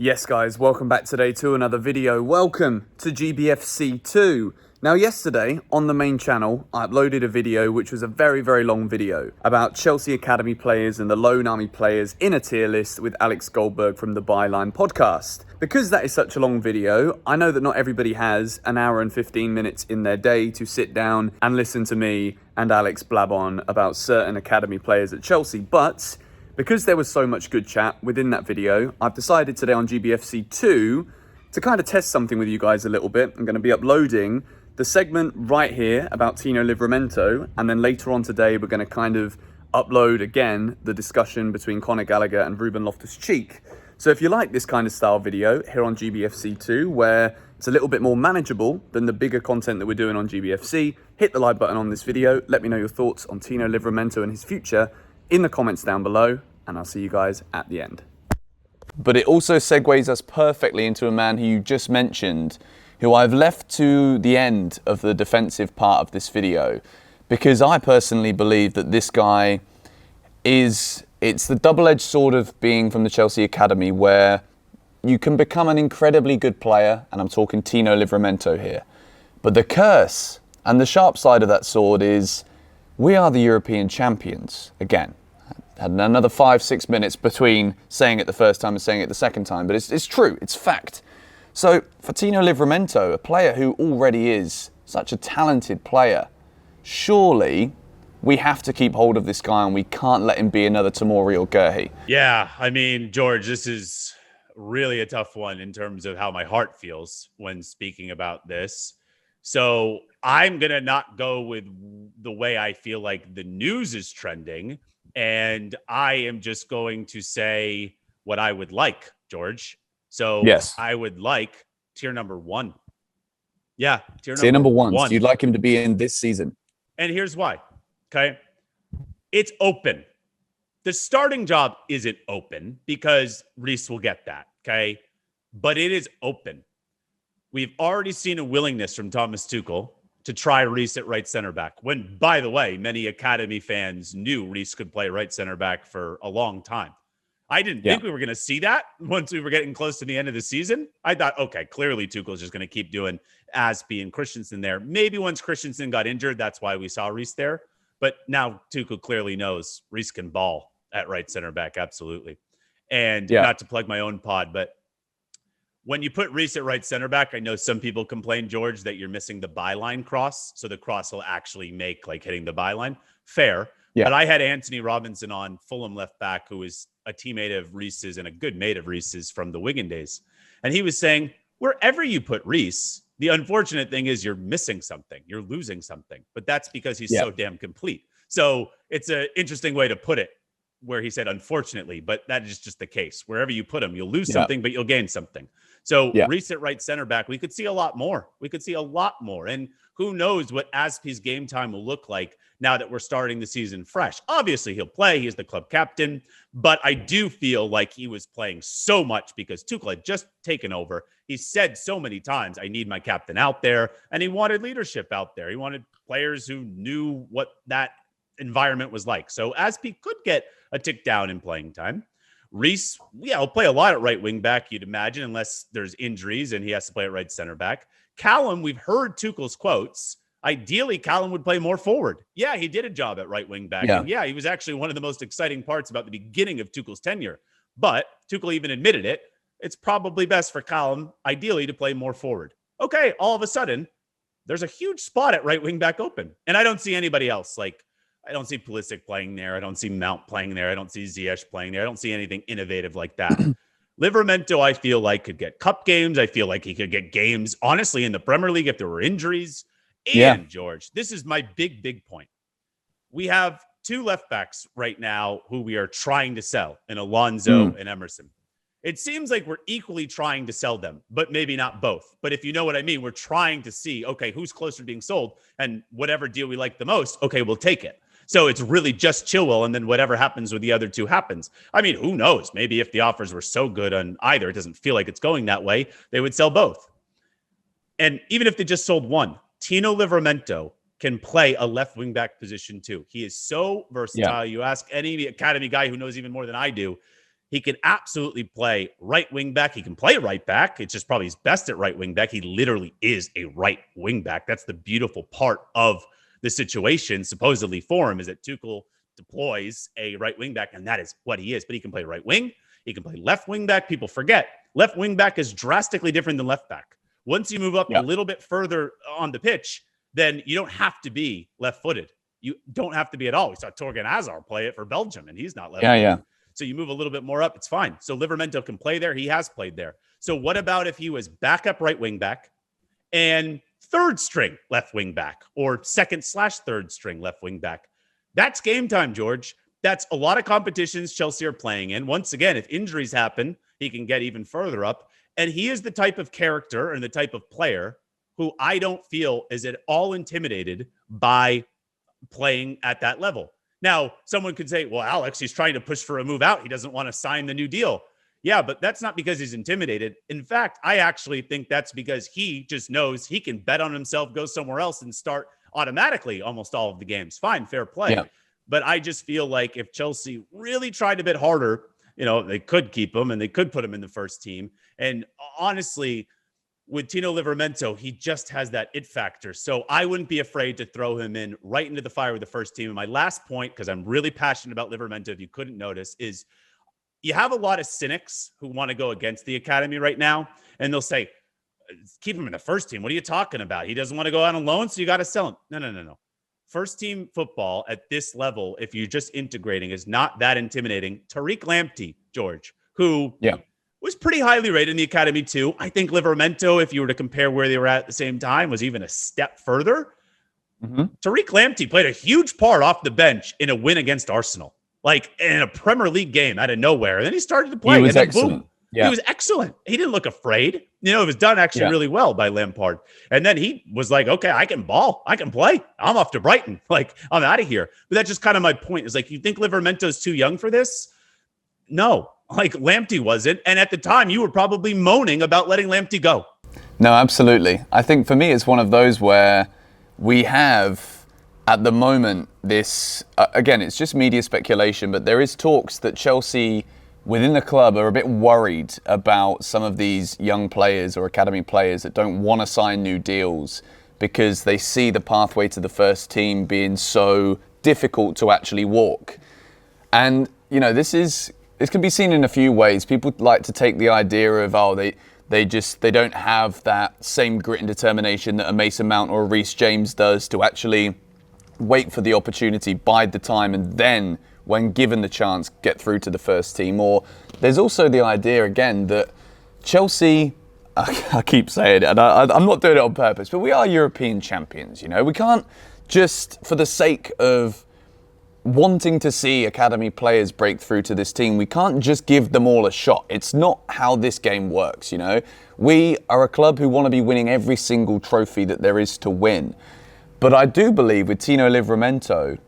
Yes guys, welcome back today to another video. Welcome to GBFC 2. Now yesterday, on the main channel, I uploaded a video which was a very long video about Chelsea Academy players and the Lone Army players in a tier list with Alex Goldberg from the Byline podcast. Because that is such a long video, I know that not everybody has an hour and 15 minutes in their day to sit down and listen to me and Alex blab on about certain Academy players at Chelsea, but because there was so much good chat within that video, I've decided today on GBFC 2 to kind of test something with you guys a little bit. I'm going to be uploading the segment right here about TINO Livramento, and then later on today we're going to kind of upload again the discussion between Conor Gallagher and Ruben Loftus-Cheek. So if you like this kind of style video here on GBFC 2, where it's a little bit more manageable than the bigger content that we're doing on GBFC, hit the like button on this video. Let me know your thoughts on TINO Livramento and his future in the comments down below, and I'll see you guys at the end. But it also segues us perfectly into a man who you just mentioned, who I've left to the end of the defensive part of this video, because I personally believe that this guy it's the double-edged sword of being from the Chelsea Academy, where you can become an incredibly good player, and I'm talking TINO Livramento here. But the curse and the sharp side of that sword is we are the European champions again. Had another 5-6 minutes between saying it the first time and saying it the second time, but it's true, it's fact. So for TINO Livramento, a player who already is such a talented player, surely we have to keep hold of this guy and we can't let him be another Tomori or Gurhi. Yeah, I mean, George, this is really a tough one in terms of how my heart feels when speaking about this. So I'm going to not go with the way I feel like the news is trending. And I am just going to say what I would like, George. So yes, I would like tier number 1. Yeah, tier number one. So you'd like him to be in this season. And here's why. Okay. It's open. The starting job isn't open because Reece will get that. Okay. But it is open. We've already seen a willingness from Thomas Tuchel to try Reece at right center back, when, by the way, many Academy fans knew Reece could play right center back for a long time. I didn't think we were going to see that once we were getting close to the end of the season. I thought, okay, clearly Tuchel's just going to keep doing Aspie and Christensen there. Maybe once Christensen got injured, that's why we saw Reece there. But now Tuchel clearly knows Reece can ball at right center back, absolutely. And not to plug my own pod, but when you put Reece at right center back, I know some people complain, George, that you're missing the byline cross. So the cross will actually make like hitting the byline. Fair. Yeah. But I had Anthony Robinson on, Fulham left back, who is a teammate of Reece's and a good mate of Reece's from the Wigan days. And he was saying, wherever you put Reece, the unfortunate thing is you're missing something. You're losing something. But that's because he's so damn complete. So it's an interesting way to put it, where he said, unfortunately, but that is just the case. Wherever you put him, you'll lose something, but you'll gain something. So Reece at right center back, we could see a lot more. We could see a lot more. And who knows what Aspie's game time will look like now that we're starting the season fresh. Obviously, he'll play. He's the club captain. But I do feel like he was playing so much because Tuchel had just taken over. He said so many times, I need my captain out there. And he wanted leadership out there. He wanted players who knew what that environment was like. So Aspie could get a tick down in playing time. Reece, he'll play a lot at right wing back, you'd imagine, unless there's injuries and he has to play at right center back. Callum, we've heard Tuchel's quotes. Ideally, Callum would play more forward. Yeah, he did a job at right wing back. And he was actually one of the most exciting parts about the beginning of Tuchel's tenure. But Tuchel even admitted it. It's probably best for Callum, ideally, to play more forward. Okay, all of a sudden, there's a huge spot at right wing back open. And I don't see anybody else. Like, I don't see Pulisic playing there. I don't see Mount playing there. I don't see Ziyech playing there. I don't see anything innovative like that. Livramento, I feel like, could get cup games. I feel like he could get games, honestly, in the Premier League if there were injuries. And, George, this is my big point. We have 2 left backs right now who we are trying to sell, in Alonso and Emerson. It seems like we're equally trying to sell them, but maybe not both. But if you know what I mean, we're trying to see, okay, who's closer to being sold, and whatever deal we like the most, okay, we'll take it. So it's really just Chilwell, and then whatever happens with the other 2 happens. I mean, who knows? Maybe if the offers were so good on either, it doesn't feel like it's going that way, they would sell both. And even if they just sold one, TINO Livramento can play a left wing back position too. He is so versatile. You ask any Academy guy who knows even more than I do, He can absolutely play right wing back. He can play right back. It's just probably he's best at right wing back. He literally is a right wing back. That's the beautiful part of the situation, supposedly for him, is that Tuchel deploys a right wing back, and that is what he is. But he can play right wing. He can play left wing back. People forget left wing back is drastically different than left back. Once you move up a little bit further on the pitch, then you don't have to be left footed. You don't have to be at all. We saw Torgan Hazard play it for Belgium, and he's not left footed. Yeah. So you move a little bit more up, it's fine. So Livramento can play there. He has played there. So what about if he was backup right wing back and third string left wing back, or second/third string left wing back? That's game time, George. That's a lot of competitions Chelsea are playing in. Once again, if injuries happen, he can get even further up. And he is the type of character and the type of player who I don't feel is at all intimidated by playing at that level. Now, someone could say, well, Alex, he's trying to push for a move out. He doesn't want to sign the new deal. Yeah, but that's not because he's intimidated. In fact, I actually think that's because he just knows he can bet on himself, go somewhere else, and start automatically almost all of the games. Fine, fair play. Yeah. But I just feel like if Chelsea really tried a bit harder, they could keep him and they could put him in the first team. And honestly, with Tino Livramento, he just has that it factor. So I wouldn't be afraid to throw him in right into the fire with the first team. And my last point, because I'm really passionate about Livramento, if you couldn't notice, is you have a lot of cynics who want to go against the academy right now. And they'll say, keep him in the first team. What are you talking about? He doesn't want to go out on loan, so you got to sell him. No. First team football at this level, if you're just integrating, is not that intimidating. Tariq Lamptey, George, who was pretty highly rated in the academy too. I think Livramento, if you were to compare where they were at the same time, was even a step further. Tariq Lamptey played a huge part off the bench in a win against Arsenal, like in a Premier League game out of nowhere. And then he started to play. He was and excellent. Boom, he was excellent. He didn't look afraid. It was done actually really well by Lampard. And then he was like, okay, I can ball. I can play. I'm off to Brighton. Like, I'm out of here. But that's just kind of my point, is like, you think Livramento's too young for this? No. Like, Lamptey wasn't. And at the time, you were probably moaning about letting Lamptey go. No, absolutely. I think for me, it's one of those where we have, at the moment, this, again, it's just media speculation, but there is talks that Chelsea within the club are a bit worried about some of these young players or academy players that don't want to sign new deals because they see the pathway to the first team being so difficult to actually walk. And, this can be seen in a few ways. People like to take the idea of, they don't have that same grit and determination that a Mason Mount or a Reece James does to actually wait for the opportunity, bide the time, and then, when given the chance, get through to the first team. Or there's also the idea, again, that Chelsea, I keep saying it, and I'm not doing it on purpose, but we are European champions, We can't just, for the sake of wanting to see academy players break through to this team, we can't just give them all a shot. It's not how this game works, We are a club who want to be winning every single trophy that there is to win. But I do believe with Tino Livramento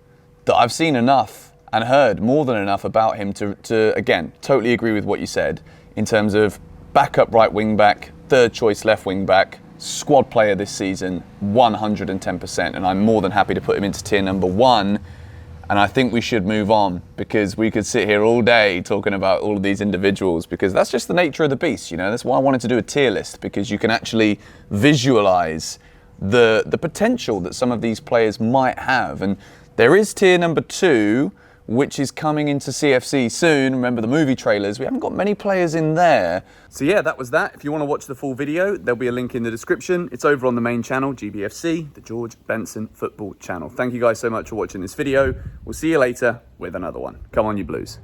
that I've seen enough and heard more than enough about him to again, totally agree with what you said in terms of backup right wing back, third choice left wing back, squad player this season, 110%. And I'm more than happy to put him into tier number 1. And I think we should move on, because we could sit here all day talking about all of these individuals, because that's just the nature of the beast, That's why I wanted to do a tier list, because you can actually visualize the potential that some of these players might have. And there is tier number 2, which is coming into CFC soon. Remember the movie trailers, we haven't got many players in there. So yeah, that was that. If you want to watch the full video, there'll be a link in the description. It's over on the main channel, GBFC, the George Benson Football Channel. Thank you guys so much for watching this video. We'll see you later with another one. Come on, you Blues.